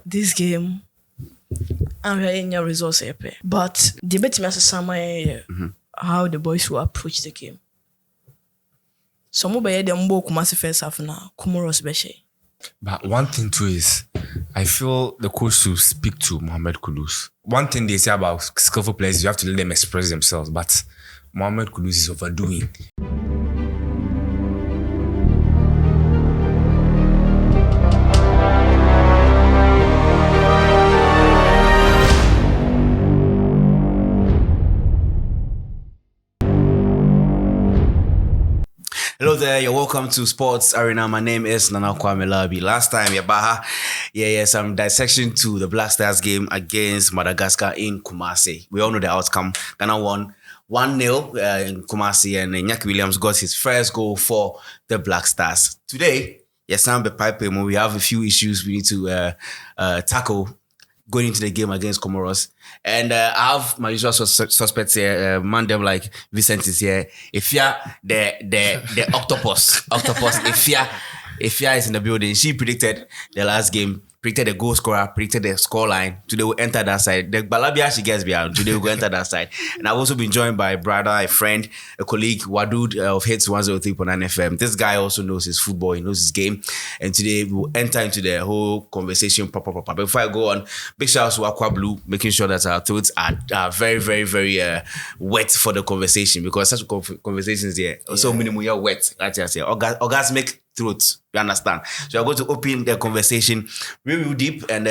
this game, I'm in your resource. But the bet me as a summer how the boys will approach the game. Some of them both come as first half now. Comoros beshe. But one thing too is, I feel the coach should speak to Mohamed Kudus. One thing they say about skillful players, you have to let them express themselves. But Mohamed Kudus is overdoing. Hello there, you're welcome to Sports Arena. My name is Nana Kwame Labi. Last time, some dissection to the Blackstars game against Madagascar in Kumasi. We all know the outcome. Ghana won 1-0 in Kumasi, and Iñaki Williams got his first goal for the Blackstars. Today, we have a few issues we need to tackle going into the game against Comoros. And I have my usual suspects here, man them like Vincent is here. Ifya, the octopus, Ifya is in the building. She predicted the last game, predicted the goal scorer, predicted the scoreline. Today we'll enter that side. The Balabia she gets behind. Today we'll enter that side. And I've also been joined by a brother, a friend, a colleague, Wadud of Hits 103.9 FM. This guy also knows his football, he knows his game. And today we'll enter into the whole conversation proper. Before I go on, big shout out to Aqua Blue, making sure that our throats are very, very, very wet for the conversation, because such conversations here also minimum you're wet. Like I say, orgasmic throats. You understand? So I'm going to open the conversation real deep, and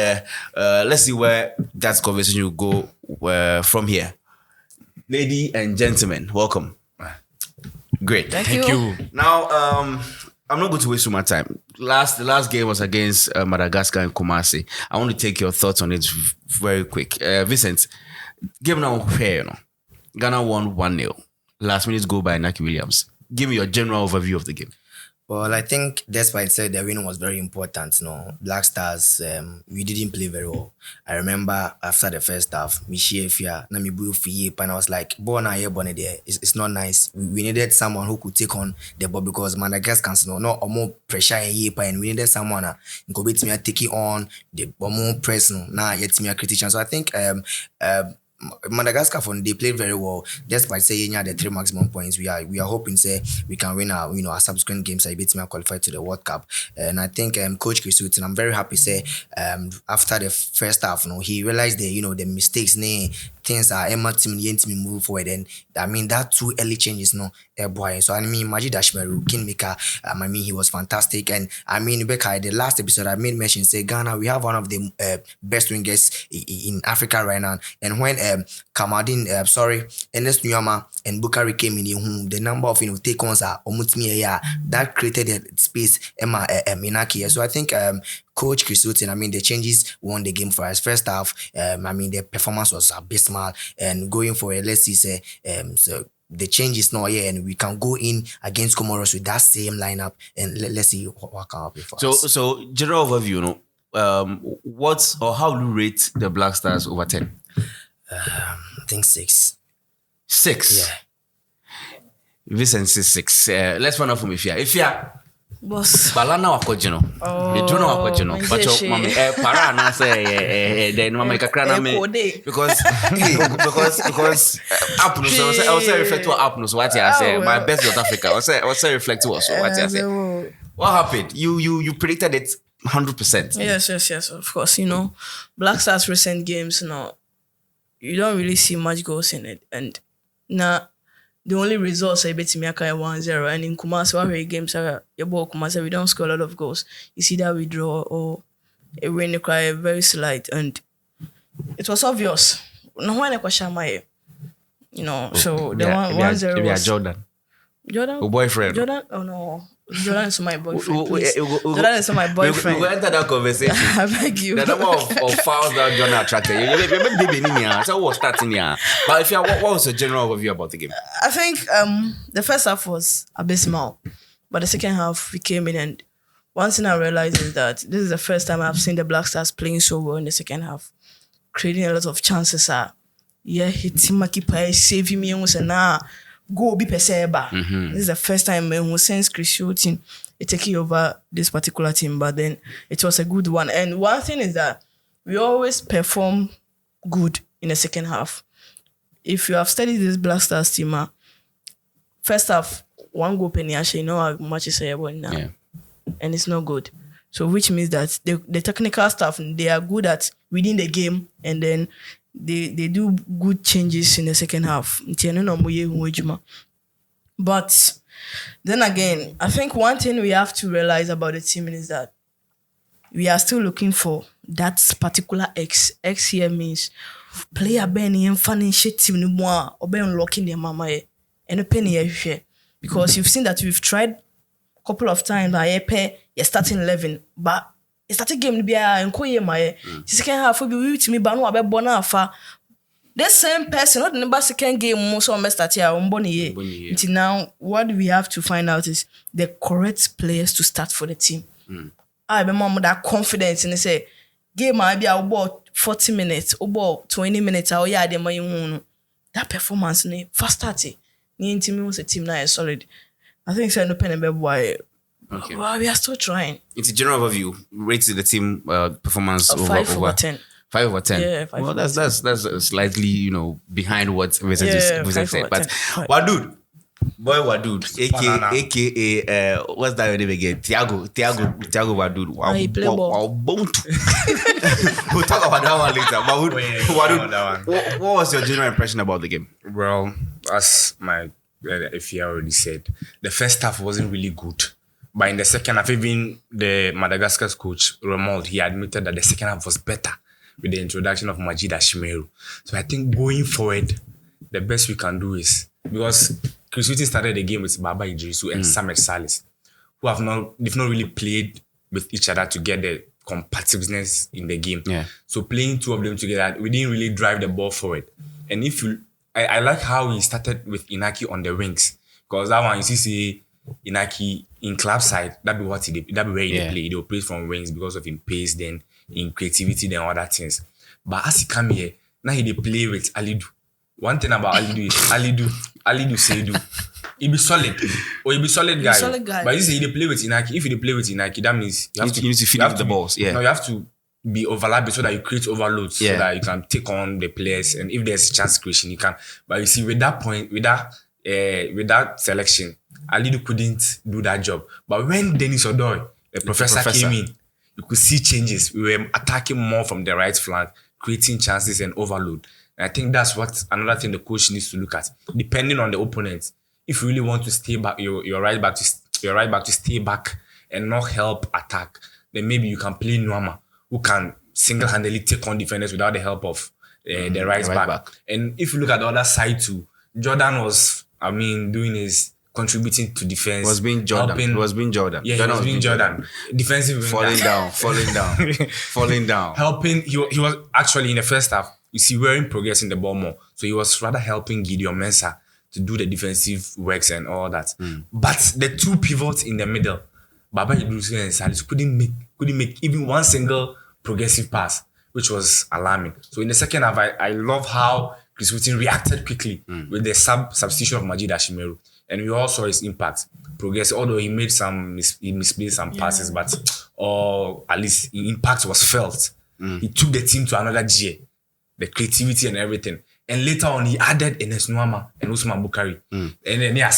let's see where that conversation will go from here. Ladies and gentlemen, welcome. Great. Thank you. Now, I'm not going to waste too much time. The last game was against Madagascar and Kumasi. I want to take your thoughts on it very quick. Vincent, game now fair, Ghana won 1-0. Last minute goal by Iñaki Williams. Give me your general overview of the game. Well, I think despite said the win was very important. Blackstars, we didn't play very well. I remember after the first half, and I was like, it's not nice. We needed someone who could take on the ball, because Madagascar no more pressure and we needed someone who could take it on the more press. Now yet me a critician. So I think Madagascar they played very well. Despite saying the 3 maximum points, we are hoping say we can win our subsequent games. I bet me qualify to the World Cup. And I think Coach Chris Hughton, I'm very happy say after the first half, he realized the mistakes, things are Emma team move forward. And I mean that 2 early changes, boy. So I mean Majid Ashmeru, Kingmaker, he was fantastic. And I mean Becca, the last episode I made mention say Ghana, we have one of the best wingers in Africa right now. And when Kamadin, Ernest Nyama and Bukari came in, the number of take-ons are that created a space Inaki. So I think Coach Chris Hughton, the changes won the game for us. First half, the performance was abysmal, and going for it, let's see, so the change is not here, and we can go in against Comoros with that same lineup, and let's see what can happen for us. So general overview, what or how do you rate the Blackstars over 10? I think 6. 6? Yeah. Vincent says 6. Let's find out from Ifya. Boss. Balana wakojino. You don't know wakojino. But your mama para na say then mama kakra me because apno so I was reflect to apno so what I say my best South Africa. I was reflect to us what I say. What happened? You predicted it 100%. Yes, of course. Blackstars recent games you don't really see much goals in it, and now the only results I bet me 1-0, and in Kumasi games Kumasi we don't score a lot of goals. You see that we draw or a win cry very slight, and it was obvious. No one so the 1-0 was Jordan. Your boyfriend. Jordan? Oh no. Jordan is my boyfriend. Jordan is my boyfriend. We enter that conversation. I beg you. The number of fouls that Jordan attracted. So what starting here? But if what was the general overview about the game? I think the first half was abysmal, but the second half we came in, and one thing I realized is that this is the first time I've seen the Blackstars playing so well in the second half, creating a lot of chances. Hitting my keeper, saving me, and go be peseba. This is the first time when since Chris Hughton taking over this particular team, but then it was a good one. And one thing is that we always perform good in the second half. If you have studied this Blackstars team, first half, one goal penny, actually, you know how much is about now. Yeah. And it's not good. So which means that the technical staff, they are good at reading the game, and then they do good changes in the second half. But then again, I think one thing we have to realize about the team is that we are still looking for that particular X. X here means player Benny and financial team no more or be unlocking their mama and a penny share. Because you've seen that we've tried a couple of times you're starting 11, but you started game to be a my second half will be to me, but no about Bonafa. The same person, not the number second game, most of them start here on Bonnie. Until now, what we have to find out is the correct players to start for the team. I remember that confidence and they say, game might be about 40 minutes, about 20 minutes, oh yeah, they might that performance, first 30. Ni team was a team now is solid. I think it's no pen and why. Okay. Well, we are still trying. It's a general overview. Rated the team performance over 5 over 10. 5 over 10. Yeah, 5 well, over that's slightly behind what Vincent just said. But Wadud, aka what's that your name again? Thiago Wadud. We'll talk about that one later. But Wadud, what was your general impression about the game? Well, as my Ify already said, the first half wasn't really good. But in the second half, even the Madagascar's coach, Romuald, he admitted that the second half was better with the introduction of Majid Ashimeru. So I think going forward, the best we can do is, because Chris Whitty started the game with Baba Idrisu and Samet Salis, who they've not really played with each other to get the competitiveness in the game. Yeah. So playing two of them together, we didn't really drive the ball forward. And I like how he started with Inaki on the wings, because that one, you see Inaki in club side, that be where they play. They will play from wings because of his pace, then in creativity, then other things. But as he come here, now they play with Alidu. One thing about Alidu is Alidu Seidu. He be solid. Or he be solid guy. But you say he play with Inaki. If you play with Inaki, that means you need to feed the balls. Yeah. No, you have to be overlapping so that you create overload, so that you can take on the players, and if there's chance creation, you can. But you see, with that selection, Alidu couldn't do that job. But when Dennis Odoy, the professor came in, you could see changes. We were attacking more from the right flank, creating chances and overload. And I think that's what another thing the coach needs to look at. Depending on the opponent, if you really want to stay back, your right back to stay back and not help attack, then maybe you can play Nuama, who can single-handedly take on defenders without the help of the right back. And if you look at the other side too, Jordan was, contributing to defense. Was being Jordan. Yeah, Jordan was being Jordan. Defensive. Falling down. Helping, he was actually in the first half, you see, wearing progress in the ball more. So he was rather helping Gideon Mensah to do the defensive works and all that. But the two pivots in the middle, Baba Idrisu and Salis couldn't make even one single progressive pass, which was alarming. So in the second half, I love how Chris Whitty reacted quickly with the substitution of Majid Ashimeru. And we all saw his impact, progress, although he made he misplaced some passes, but at least the impact was felt. He took the team to another gear, the creativity and everything. And later on, he added Enes Nuama and Usman Bukari. And then they are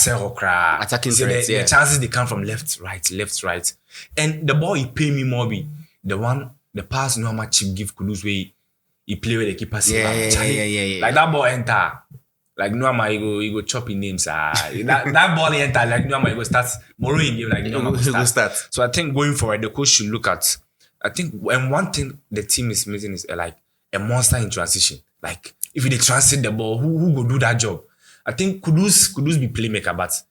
attacking threats. The chances, they come from left, right. And the ball he paid me more be the pass Nuama chip give Kudus where he play with the keeper. Yeah. Like that ball enter. Like Nuama, he go chop in names. That ball enter. Like Nuama, he go start borrowing game. Like Nuama go start. So I think going forward, the coach should look at. I think, and one thing the team is missing is like a monster in transition. Like if they transit the ball, who go do that job? I think Kudus be playmaker, but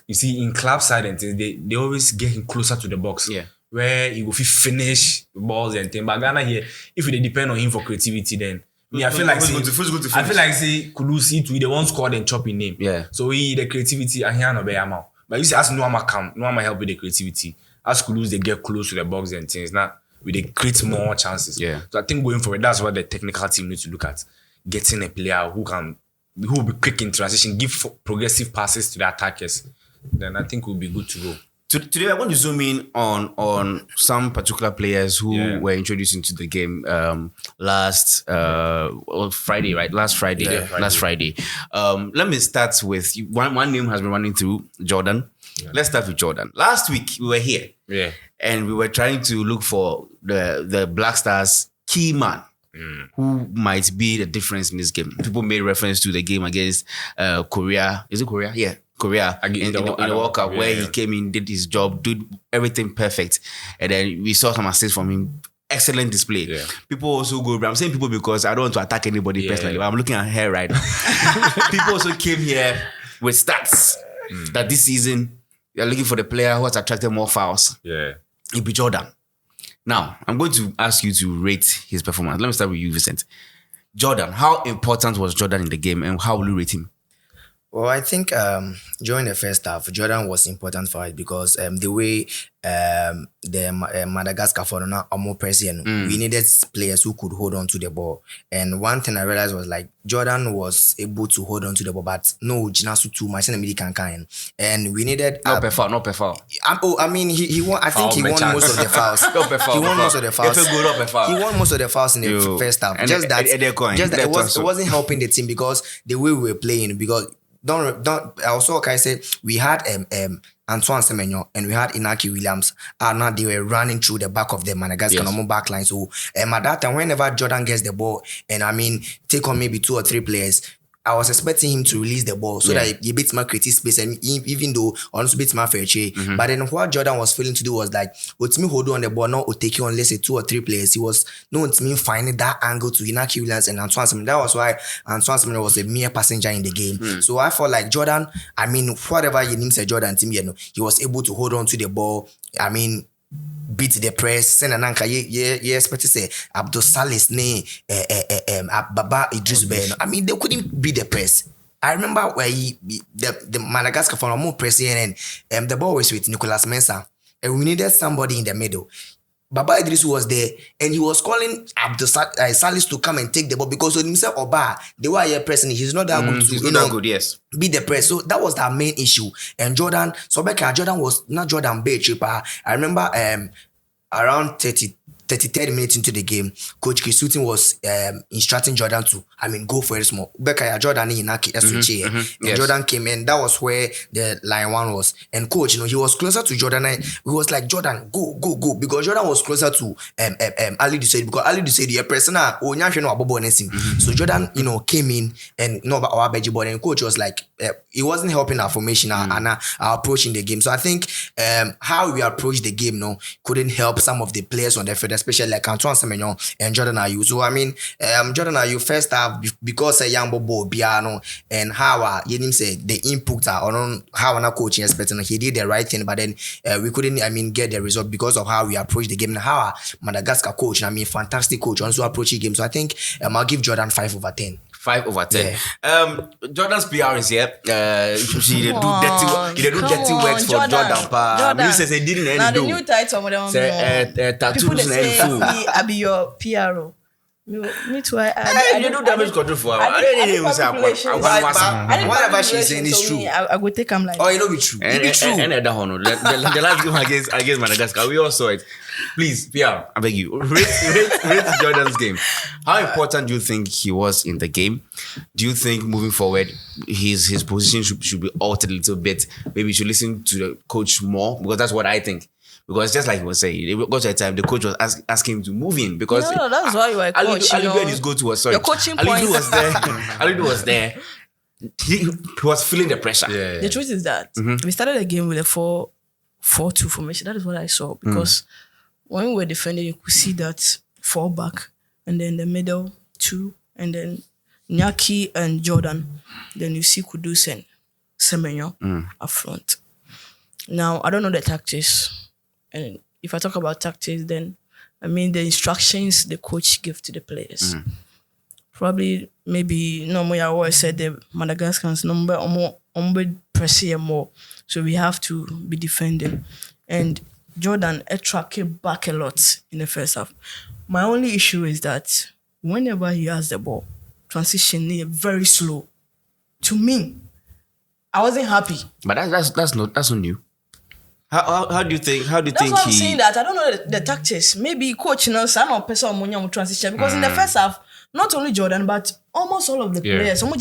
you see in club side and things, they always get him closer to the box. Yeah. Where he will finish balls and things. But Ghana here, if they depend on him for creativity, then I feel like say Kudus they won't score and chop in name. Yeah. So the creativity and here no be amount. But you see, as Nuama help with the creativity. As Kudus they get close to the box and things. Now they create more chances. Yeah. So I think going forward, that's what the technical team needs to look at. Getting a player who will be quick in transition, give progressive passes to the attackers. Then I think we'll be good to go. Today, I want to zoom in on some particular players who were introduced into the game last Friday, right? Last Friday. Last Friday. Let me start with one name has been running through, Jordan. Yeah. Let's start with Jordan. Last week we were here, and we were trying to look for the Blackstars key man. Who might be the difference in this game? People made reference to the game against Korea. Is it Korea? Yeah, Korea in the World Cup, where he came in, did his job, did everything perfect, and then we saw some assists from him. Excellent display. Yeah. People also go. I'm saying people because I don't want to attack anybody personally, but I'm looking at her right now. People also came here with stats that this season they're looking for the player who has attracted more fouls. Yeah, it be Jordan. Now, I'm going to ask you to rate his performance. Let me start with you, Vincent. Jordan, how important was Jordan in the game and how will you rate him? Well, I think during the first half, Jordan was important for it because the way the Madagascar for more pressing, we needed players who could hold on to the ball. And one thing I realized was like Jordan was able to hold on to the ball, but no Jinasu too much in the middle can. And we needed not per foul. I mean he won. I think he won most of the fouls. He won most of the fouls. He won most of the fouls in the first half. Just that it wasn't helping the team because the way we were playing because. Don't. Also, I say we had Antoine Semenyo and we had Inaki Williams. Now they were running through the back of the Madagascar back line. So at that time, whenever Jordan gets the ball, and I mean take on maybe 2 or 3 players. I was expecting him to release the ball so that he beats my creative space and even though also beats my fair trade. But then what Jordan was failing to do was like, with me hold on the ball, not take you on let's say 2 or 3 players. He was known to me finding that angle to Inaki Williams and Antoine Semenyo. That was why Antoine Semenyo was a mere passenger in the game. So I felt like Jordan, I mean, whatever your name said Jordan team, you know, he was able to hold on to the ball. I mean, beat the press. Send an anchor. Yeah, expect to say Abdul Salis ne Baba Idris Ben. I mean, they couldn't beat the press. I remember where the Madagascar for more pressing and the ball was with Nicolas Mensah, and we needed somebody in the middle. Baba Idris was there, and he was calling Abdul Salis to come and take the ball because when himself Oba, they were here pressing. He's not that good. He's not that good. Yes, beat the press. So that was the main issue. And Jordan was not Jordan Bay cheaper. I remember around 30 minutes into the game, Coach Kisutin was instructing Jordan to, go for it small. Jordan and Jordan came in. That was where the line 1 was. And Coach, he was closer to Jordan. He was like, Jordan, go. Because Jordan was closer to Ali Dusaid. Because Ali Dusaid, a person, so Jordan, came in and no our beji ball. And Coach was like, he wasn't helping our formation and our approach in the game. So I think how we approach the game couldn't help some of the players on the field, especially like Antoine Semenyo and Jordan Ayew. So Jordan Ayew first half because a young bobo piano and how said the input on how an coaching expecting he did the right thing, but then we couldn't get the result because of how we approach the game and how Madagascar coach. Fantastic coach also approaching game. So I think I'll give Jordan 5/10. 5/10. Jordan's PR is here. She did do dirty works for Jordan. You say they didn't now the new title tattoos and I be your PRO. Me too. I do damage control for her. Whatever she's saying is true. I go take him like. Oh, it be true. It be true. And the last game against Madagascar, we all saw it. Please, Pierre, I beg you, rate Jordan's game. How important do you think he was in the game? Do you think moving forward, his position should be altered a little bit? Maybe you should listen to the coach more because that's what I think. Because just like he was saying, it got to a time the coach was asking him to move in because that's why you were a coach. Ali his go-to was sorry. Your coaching point Ali was there. He was feeling the pressure. Yeah. The truth is that we started the game with a 4-4-2 formation. That is what I saw because when we were defending, you could see that 4 back and then the middle 2 and then Nyaki and Jordan. Then you see Kudus and Semenyo up front. Now I don't know the tactics. And if I talk about tactics, then the instructions the coach gives to the players. Probably, maybe, I always said the Madagascans number more pressing more. So we have to be defending. And Jordan tracked back a lot in the first half. My only issue is that whenever he has the ball, transition is very slow. To me, I wasn't happy. But that's not new. How do you think? How do you That's think why I'm he? saying that. I don't know the tactics. Maybe coach knows some of person on transition because in the first half, not only Jordan but almost all of the players. You could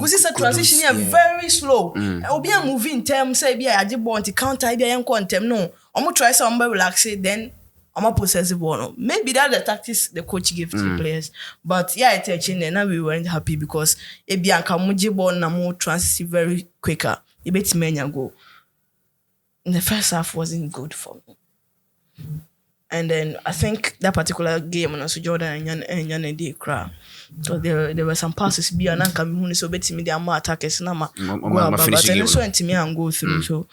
see the transition here very slow. Obiana moving in terms say be I did want to counter idea and quantum. No, I'm gonna try somebody relax it then. I'm a possessive one. Maybe that's the tactics the coach gave to the players. But yeah, it's touching and now we weren't happy because Ebianka Mujibo Namo transition very quicker. It beats me and go. In the first half wasn't good for me. And then I think that particular game when I saw Jordan and Yan did cry. So there were some passes be an anchor so bet me the more attackers na but then so into me and go through. So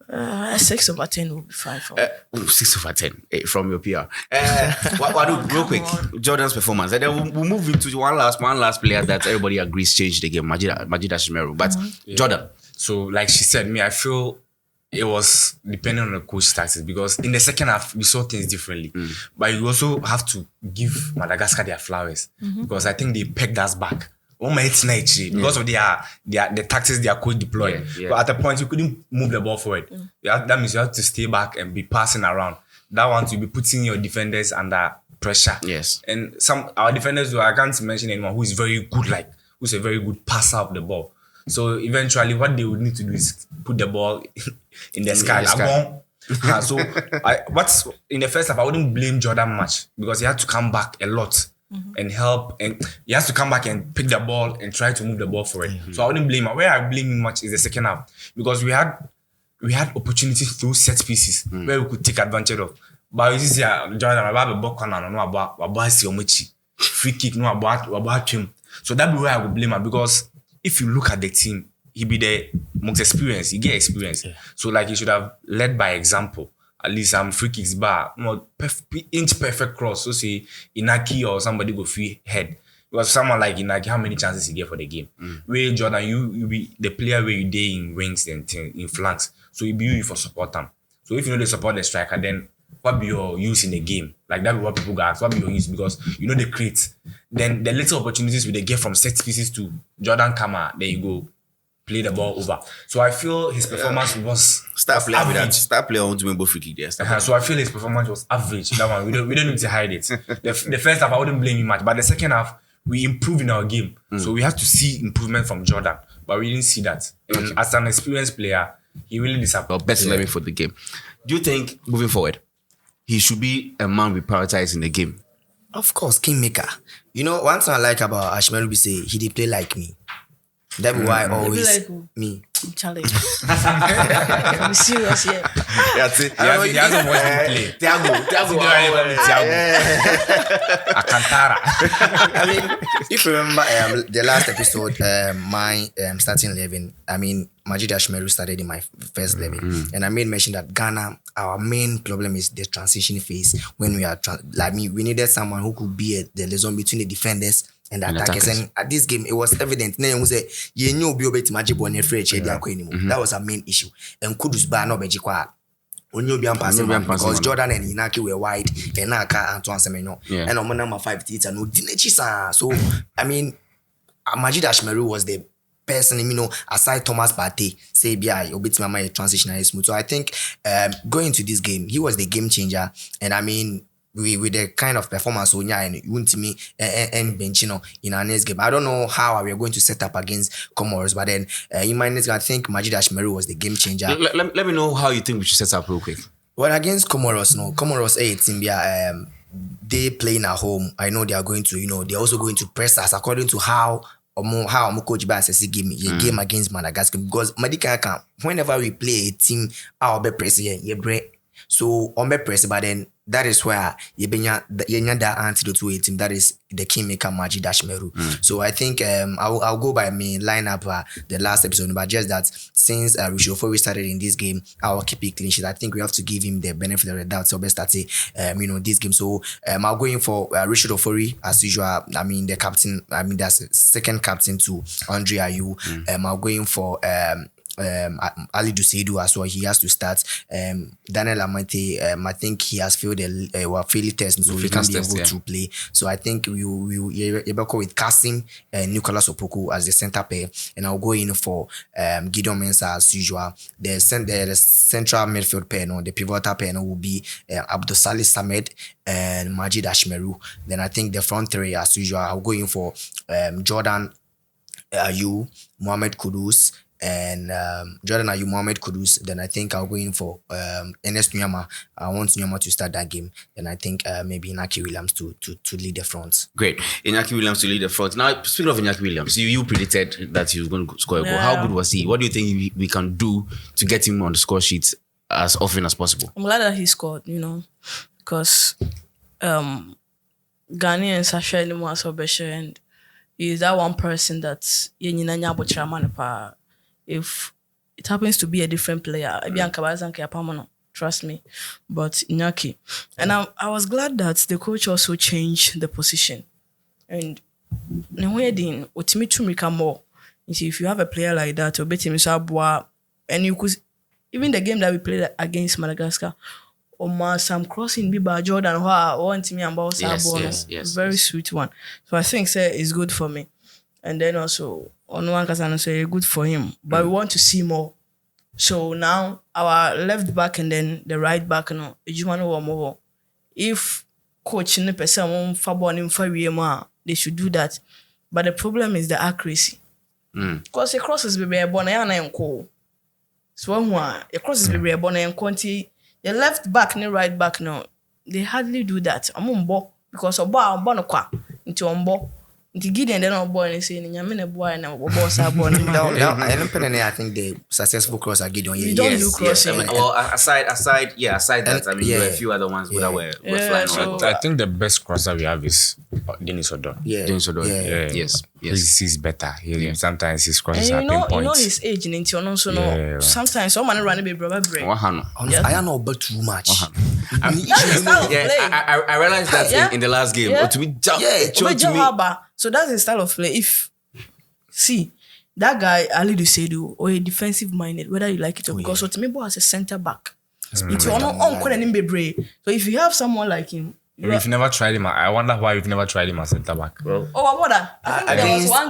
6 over 10 will be fine for me. 6 over 10 from your PR. Real quick, Jordan's performance. And then we'll move into one last player that everybody agrees changed the game, Majida Shimeru. But Jordan. So like she said, I feel it was depending on the coach tactics because in the second half we saw things differently. But you also have to give Madagascar their flowers because I think they pegged us back. Because of the tactics their coach deployed. But at the point you couldn't move the ball forward. That means you have to stay back and be passing around. That one to be putting your defenders under pressure. Yes. And our defenders, I can't mention anyone who is very good, who's a very good passer of the ball. So eventually what they would need to do is put the ball in the sky. So what's in the first half, I wouldn't blame Jordan much because he had to come back a lot and help, and he has to come back and pick the ball and try to move the ball forward. So I wouldn't blame him. Where I blame him much is the second half because we had opportunities through set pieces where we could take advantage of. But you see, Jordan, I have a ball corner, no about free kick, no about him. So that be where I would blame him because if you look at the team, he be the most experienced. He get experience. So like he should have led by example. At least some free kicks bar, inch perfect cross. So say Inaki or somebody go free head. Because someone like Inaki, how many chances he get for the game? Where Jordan, you be the player where you day in wings and in flanks. So you be you for support them. So if you know they support the striker, then what be your use in the game? Like that be what people ask. What be your use? Because you know they create. Then the little opportunities they get from set pieces to Jordan Kama, there you go, play the ball over. So I feel his performance was Start playing with that. average. Start playing on to me free kick there. So I feel his performance was average. That one we don't need to hide it. The first half I wouldn't blame him much, but the second half we improved in our game. So we have to see improvement from Jordan, but we didn't see that. And as an experienced player, he really disappointed. Best 11 for the game. Do you think moving forward, he should be a man we prioritize in the game? Of course, kingmaker. You know, one thing I like about Ashmeru be say he did play like me. That be why I always like who? me. Challenge. I'm serious here. That's it. He hasn't watched him play. Thiago. Akantara. I mean, if you remember the last episode, my starting 11, I mean, Majid Ashmeru started in my first 11. And I made mention that Ghana, our main problem is the transition phase when we are, we needed someone who could be the liaison between the defenders and the attackers. And at this game, it was evident. Then we say, you knew that was our main issue. And Kudus Ba no Bejikwa. Because Jordan and Inaki were wide, and Naka and Antoine Semeno. And on number 5 teeth and no Dinechisa. So I mean, Majid Ashmeru was the person, you know, aside Thomas Partey, say yeah, obit my transition is smooth. So I think going to this game, he was the game changer. And I mean, with the kind of performance and me and Benchino in our next game. I don't know how we are going to set up against Comoros, but then in my next game, I think Majid Ashmeru was the game changer. Let me know how you think we should set up real quick. Well, against Comoros, Comoros 8 Zimbia, they playing at home. I know they are going to, you know, they're also going to press us according to how coach Bass says game against Madagascar, because Madika whenever we play a team, I'll be pressing so on be press, but then that is where you that antidote to a team that is the kingmaker Majid Ashmeru. So I think I'll go by me lineup the last episode, but just that since before we started in this game, I'll keep it clean sheet. I think we have to give him the benefit of the doubt. So best start this game. So I'll go in for Richard Ofori as usual. I mean the captain. I mean that's second captain to Andre Ayew. I'll go in for Ali Duseidu as well. He has to start. Daniel Amate, I think he has failed a failed test, so he can't be able to play. So I think we will go with Kasim and Nicolas Opoku as the center pair, and I'll go in for Gideon Mensah as usual. The central midfield pair, the pivotal pair will be Abdul Salih Samed and Majid Ashmeru. Then I think the front three as usual, I'll go in for Jordan Ayew, Mohamed Kudus, and Jordan Ayew, Mohamed Kudus. Then I think I'll go in for Ernest Nyama. I want Nyama to start that game. Then I think maybe Inaki Williams to lead the front. Great. Inaki Williams to lead the front. Now, speaking of Inaki Williams, you predicted that he was going to score a goal. How good was he? What do you think we can do to get him on the score sheet as often as possible? I'm glad that he scored, because Ghanaians are sharing more Sobesha, and he's that one person that if it happens to be a different player, trust me, but Iñaki. And I was glad that the coach also changed the position. And more. If you have a player like that, and you could, even the game that we played against Madagascar, some crossing by Jordan very sweet one. So I think it's good for me. And then also on one can say good for him. But we want to see more. So now our left back and then the right back if coach in the person they should do that. But the problem is the accuracy. Because the crosses be and cool. So the crosses be and the left back and the right back now, they hardly do that. Because into Gideon then on boy and saying, "I'm in a boy and I'm boss." I think the successful crosser Gideon. You don't do crossing. Well, aside that, there are a few other ones that were flying around. I think the best crosser we have is Denis Odor. Denis Odor. Yes. He's better. Sometimes his crosses are pinpoints. pinpoints. You know his age in Intion, so no. Sometimes someone run a bit brother break. I don't know about too much. I realized that in the last game. To me, so that's the style of play. If see that guy Ali Duseidu or a defensive minded, whether you like it or because to me, as a center back, it's so if you have someone like him. We've never tried him. I wonder why we've never tried him as centre back.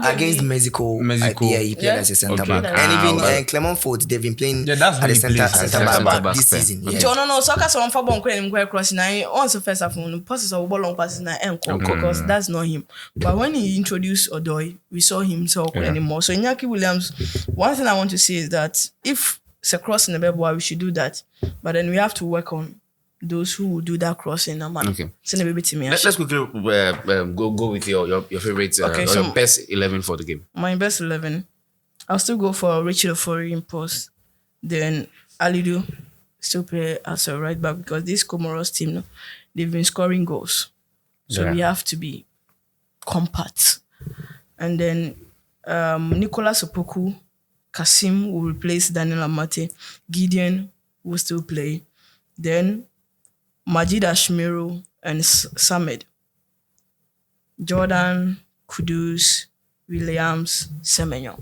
Against Mexico. He played as a centre back. And even Clement Ford, they've been playing as a centre back this season. No, soccer so for bon cross now. Once first half passes of ball long passes now because that's not him. But when he introduced Odoi, we saw him anymore. So Iñaki Williams, one thing I want to say is that if it's a cross in the ball, we should do that. But then we have to work on those who will do that crossing. Okay. Let's quickly go with your favorite, your best 11 for the game. My best 11, I'll still go for Richard Ofori in post. Then Alidu still play as a right back because this Comoros team, they've been scoring goals. So we have to be compact. And then Nicolas Opoku, Kasim will replace Daniel Amate. Gideon will still play. Then Majid Ashmeru and Samed. Jordan, Kudus, Williams, Semenyo.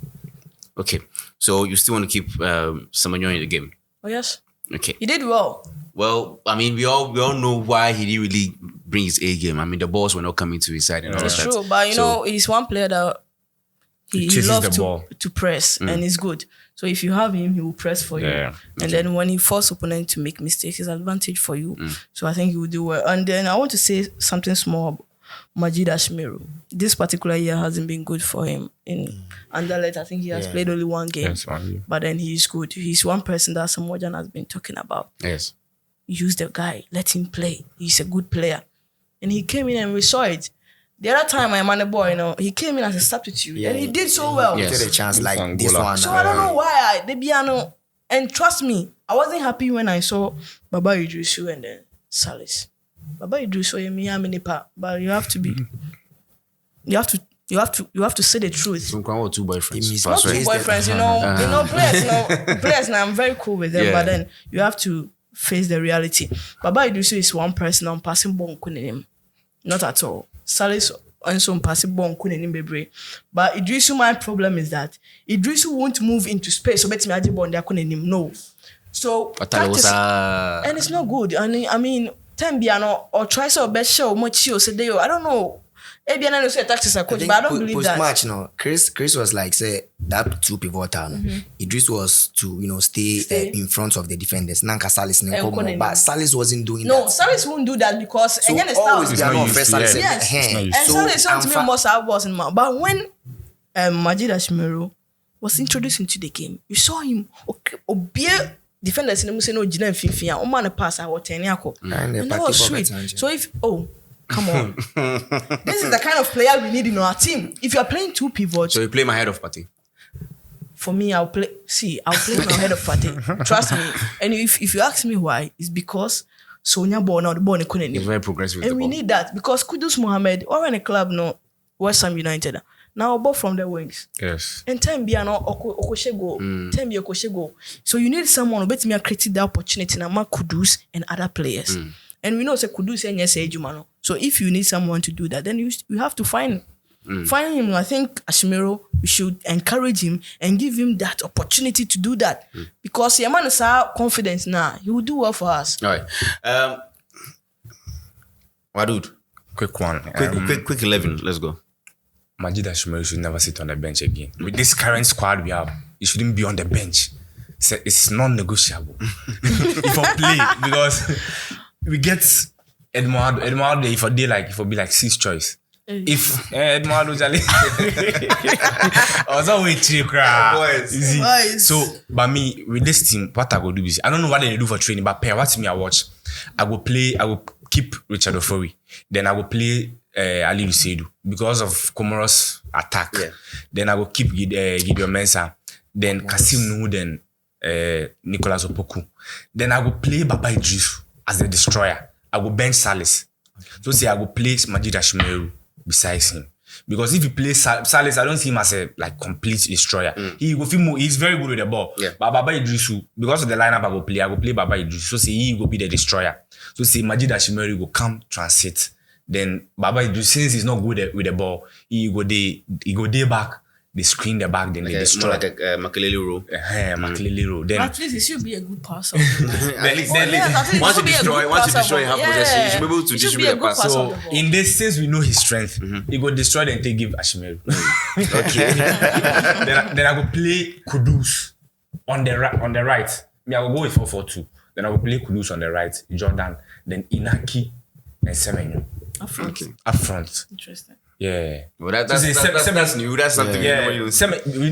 Okay. So you still want to keep Semenyo in the game? Oh, yes. Okay. He did well. Well, I mean, we all know why he didn't really bring his A game. I mean, the balls were not coming to his side. It's true, but he's one player that he loves to press and he's good. So if you have him, he will press for you. And then when he forces opponent to make mistakes, it's an advantage for you. So I think he will do well. And then I want to say something small about Majid Ashmeru. This particular year hasn't been good for him. In Anderlecht, I think he has played only one game. Yes, 1 year. But then he's good. He's one person that Samojan has been talking about. Yes. Use the guy. Let him play. He's a good player. And he came in and we saw it. The other time, my man boy, he came in as a substitute and he did so well. He get a chance like this one. So I don't know why the piano. And trust me, I wasn't happy when I saw Baba Idrisu and then Salis. Baba Idrisu, but you have to be. You have to say the truth. Some kind of two boyfriends. Not two boyfriends, players now I'm very cool with them, but then you have to face the reality. Baba Idrisu is one person on passing ball him. Not at all. Salis and some possible couldn't be. But Idrisu, my problem is that Idrisu won't move into space. So bet me Ajibon there couldn't no. So practice, and it's not good. And I mean, Tembiano or try so best show much you say I don't know. Maybe I say tactics are coach, but I don't believe that. Post-match, no. Chris was like, say, that two pivotal. Idris was to, stay. In front of the defenders. Nanka Salis, but Salis wasn't doing that. No, Salis won't do that because so always they are not first Salis. Yes. And Salis want to be more Salvos in man. But when Majid Ashimero was introduced into the game, you saw him obey defenders in the Musino Jina Fifia, or man a pass I was 10 yako. And that was sweet. So if come on. This is the kind of player we need in our team. If you are playing two pivots. So you play my head of party. For me, I'll play my head of party. Trust me. And if you ask me why, it's because Sonia ball now the ball couldn't. It's very progressive. And we need that because Kudus Mohammed or in a club no West Ham United. Now both from the wings. Yes. And time be no Okoshego. Time be Okoshego. So you need someone who bet me create the opportunity na Kudus and other players. And we know say Kudus and yes Ejumano. So if you need someone to do that, then you have to find him. I think Ashimero, we should encourage him and give him that opportunity to do that. Because your man is our confidence now. He will do well for us. All right. Wadud. Quick one. Quick 11. Let's go. Majid Ashimero should never sit on the bench again. With this current squad we have, he shouldn't be on the bench. It's non-negotiable. If I play, because we get Edmond, if I be like 6th choice. If Edmond was also with you, so by me with this team, what I go do is I don't know what they do for training, but pair what me I watch. I will keep Richard Ofori. Then I will play Ali Lucedu because of Comoros attack. Yeah. Then I will keep Gideon Mensah. Then Kasim Nuhu. Then Nicolas Opoku. Then I will play Baba Idris as the destroyer. I will bench Salis. So say I will place Majid Ashimero besides him. Because if you play Salis, I don't see him as a complete destroyer. He's very good with the ball. Yeah. But Baba Idrisu, because of the lineup I will play Baba Idrisu. So say he will be the destroyer. So say Majid Ashimero will come transit. Then Baba Idrisu, since he's not good with the ball, he go there back. They screen the back, then they destroy. More like a Makelele role. Makelele role. Then at least it should be a good passer. At least once you destroy, you have possession. You should be able to distribute a pass. So in this sense, we know his strength. He go destroy and take give Ashimero. Okay. then I go play Kudus on the right. Me I will go with 4-4-2. Then I will play Kudus on the right, Jordan, then Inaki and Semenyo. Up front. Interesting. Yeah. Well, that's new. That's something. Yeah.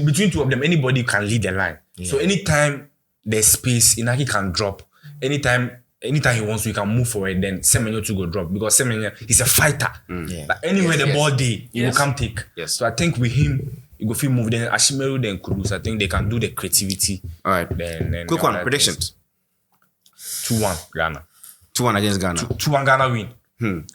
Between two of them, anybody can lead the line. Yeah. So anytime there's space, Inaki can drop. Anytime he wants to, he can move forward. Then Semenyo to go drop because Semenyo he's a fighter. Like anywhere the ball he will come take. Yes. So I think with him, he go feel move. Then Ashimero, then Kudus. I think they can do the creativity. All right. Then quick one. Predictions. 2-1 Ghana. 2-1 against Ghana. 2-1 Ghana win. Ghana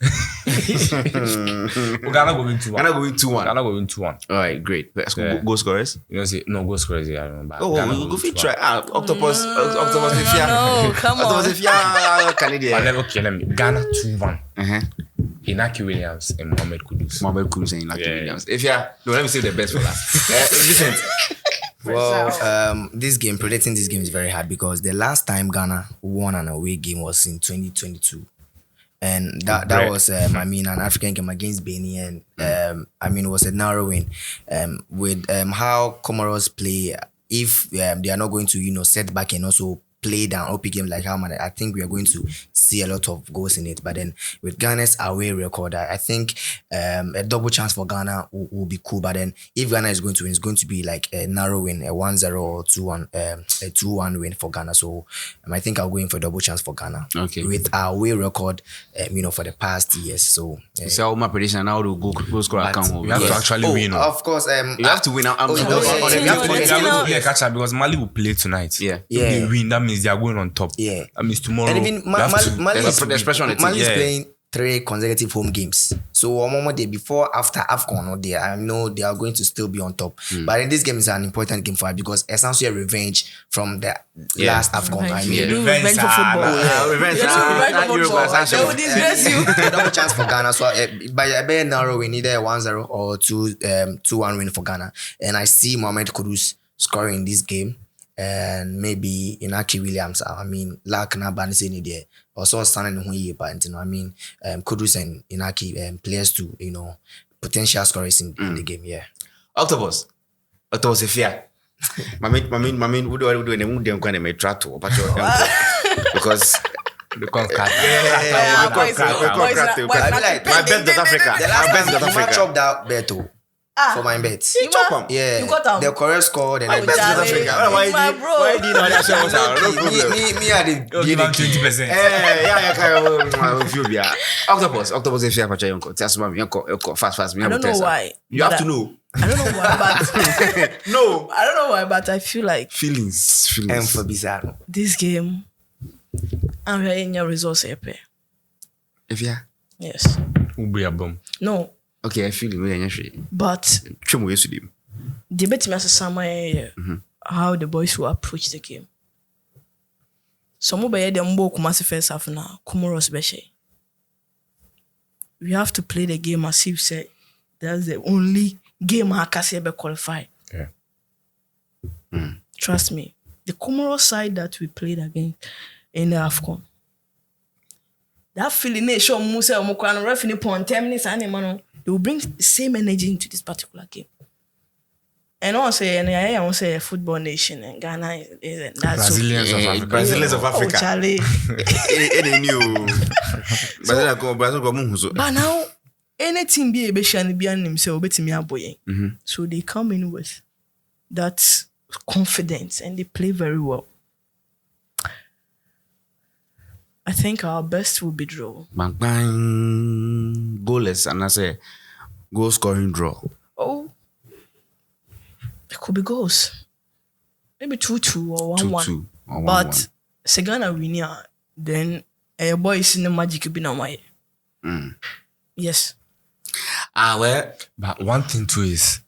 go win 2-1. Ghana go win 2-1. Ghana go win 2-1. All right, great. Let's go goal scorers. You know, say no goal scorers. I don't know. Oh, go fit try. Octopus. No, come on. Octopus. Canadian. Okay, let me. Ghana 2-1. Inaki Williams and Mohamed Kudus. And Inaki Williams. Let me say the best for that. Well, predicting this game is very hard because the last time Ghana won an away game was in 2022. And that was, an African game against Benin. And, it was a narrow win. With how Comoros play, if they are not going to, set back and also play down OP game like how I think we are going to see a lot of goals in it. But then with Ghana's away record, I think a double chance for Ghana will be cool. But then if Ghana is going to win, it's going to be like a narrow win, a 1-0 or 2-1, a 2-1 win for Ghana. So I think I'll go in for a double chance for Ghana. Okay. With our away record, for the past years. So all my prediction now to go score account. You have to actually win. Of course, you have to win. You have to play a catch-up because Mali will play tonight. Yeah. If they win, that means they are going on top. Yeah. That means tomorrow. And even Mali is pressure on the team. Mali is playing 3 consecutive home games. So one more day before, after AFCON, I know they are going to still be on top. But in this game is an important game for us because essentially a revenge from the last AFCON. I mean, Revenge for football. Revenge. They will disgrace you. Double chance for Ghana. So by a bare narrow win, either 1-0 or 2-1 win for Ghana. And I see Mohamed Kudus scoring this game. And maybe Inaki Williams, I mean, luck na banisi ni there. Also standing who ye but I mean, Kudus and Inaki players to potential scorers in the game. Yeah. Octopus if yeah. Mami, what do I do? And they won't make trato, but because. The contract. My MyBET.AFRICA. Chop that bet too. For my bet. You chop them. Yeah. You got them. The correct score. Then MyBET.AFRICA. Why do you know that show? No problem. Me are the Give him 20%. Yeah. Octopus if you have a yonko. Just mami yonko fast. I don't know why. You have to know. I don't know why, but No. I don't know why, but I feel like Feelings. for bizarre. this game, I'm hearing your results here. If yeah. Yes. Ubi a bomb. No, Okay, I feel it. but Chumo yesterday. debate me as a summer how the boys will approach the game. Some of them both Kumasi first half now. Comoros beshe. We have to play the game as if say that's the only game I can say qualify. Yeah. Trust me. The Comoros side that we played against in the AFCON. That feeling is sure Musa Mokran referee point 10 minutes and they will bring the same energy into this particular game. And also, I won't say a football nation and Ghana is that's Brazilians of Africa. Brazilians of Oh, Africa. Charlie. Any new. But now, anything be a beshani be an himself, bet me a boy. So they come in with that confidence and they play very well. I think our best will be draw. Bang bang. Goalless and I say goal scoring draw. Oh, it could be goals. Maybe 2-2 or 1-1. 2-2 or 1-1. But Segana winning, then a boy is in the magic be no way. Yes. Well. But one thing too is,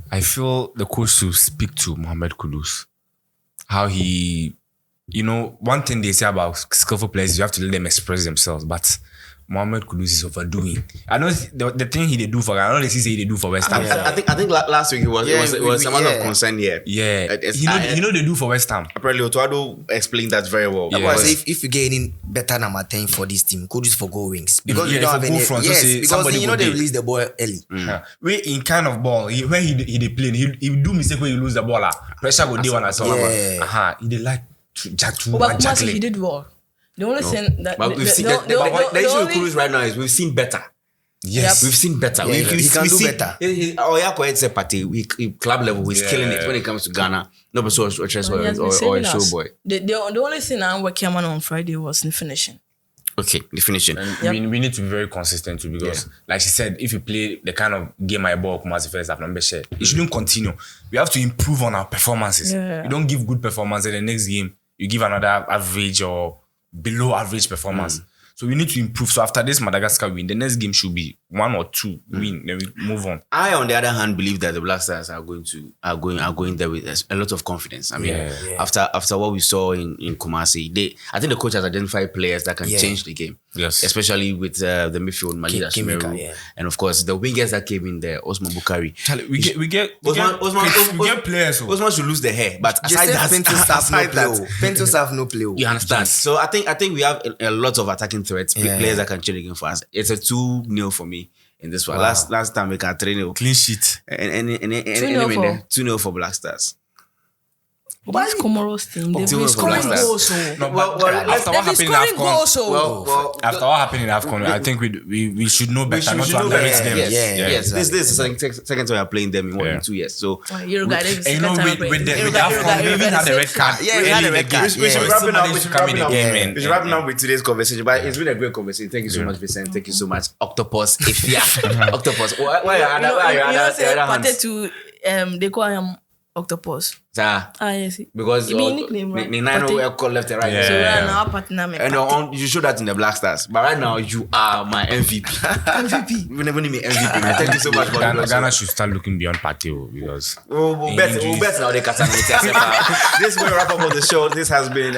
I feel the coach should speak to Mohamed Kudus. How he, one thing they say about skillful players, you have to let them express themselves. But Mohamed Kudus is overdoing. I know the thing he did do for Ghana. I know they say he do for West Ham. I think last week it was a matter of concern here. Yeah, he know they do for West Ham. Apparently, Otuado explained that very well. Yeah. If you get any better number 10 for this team, could use for goal wings because you don't have any. Front, yes, so because they release the ball early. Yeah. We in kind of ball, when he play, he do mistake when you lose the ball. Pressure go day one as well. He did like jack too much. But he did well. The only thing that but we've seen the issue with Kudus right now is we've seen better. Yes, we've seen better. Yeah, he can do better. Club level, he's killing it when it comes to Ghana. No, but so or a showboy. The only thing I'm working on Friday was the finishing. Okay, the finishing. We need to be very consistent too because, like she said, if you play the kind of game I bought Kumasi first half, it shouldn't continue. We have to improve on our performances. Yeah. You don't give good performance in the next game, you give another average or below average performance. So we need to improve. So after this Madagascar win, the next game should be 1 or 2 win. Then we move on. I, on the other hand, believe that the Blackstars are going there with a lot of confidence. I mean, after what we saw in Kumasi, I think the coach has identified players that can change the game. Yes, especially with the midfield, Malida Sumeru, and of course the wingers that came in there, Osman Bukari. We get players. Osman should lose the hair, but aside that, Pento staff no play. You understand? So I think we have a lot of attacking threats, players that can change the game for us. It's a 2-0 for me in this one. Wow. Last time we got 3-0 clean sheet, and 2-0 for Blackstars. This Comoros team, they've been scoring goals. After what happened in AFCON, I think we should know better. Not to underrate them. Yes. This is the second time we are playing them in 2 years. So with the AFCON, we even had the red card. Yeah, we had the red card. We should wrap up with today's conversation. But it's been a great conversation. Thank you so much, Vincent. Thank you so much, Octopus. Octopus. Why are you to they call him Octopus. Yes. Because You mean nickname, right? we call left and right. Yeah. So right now, our partner, And you show that in the Blackstars. But right now, you are my MVP. MVP. We never need me MVP. Man. Thank you so much for Ghana should start looking beyond party because we'll bet now they can This is where we wrap up on the show. This has been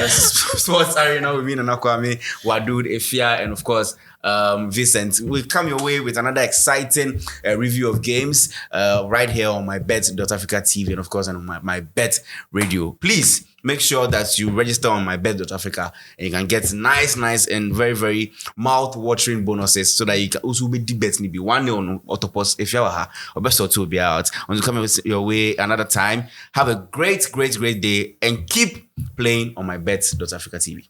Sports Arena with me, Nana Kwame, Wadud, Efia, and of course, Vincent. We'll come your way with another exciting review of games right here on MYBET.AFRICA TV and of course on my Bet Radio. Please make sure that you register on MYBET.AFRICA and you can get nice and very, very mouth-watering bonuses so that you can also be bet maybe 1 on Autopos if you are or best or two will be out. When you come your way another time, have a great day and keep playing on MYBET.AFRICA TV.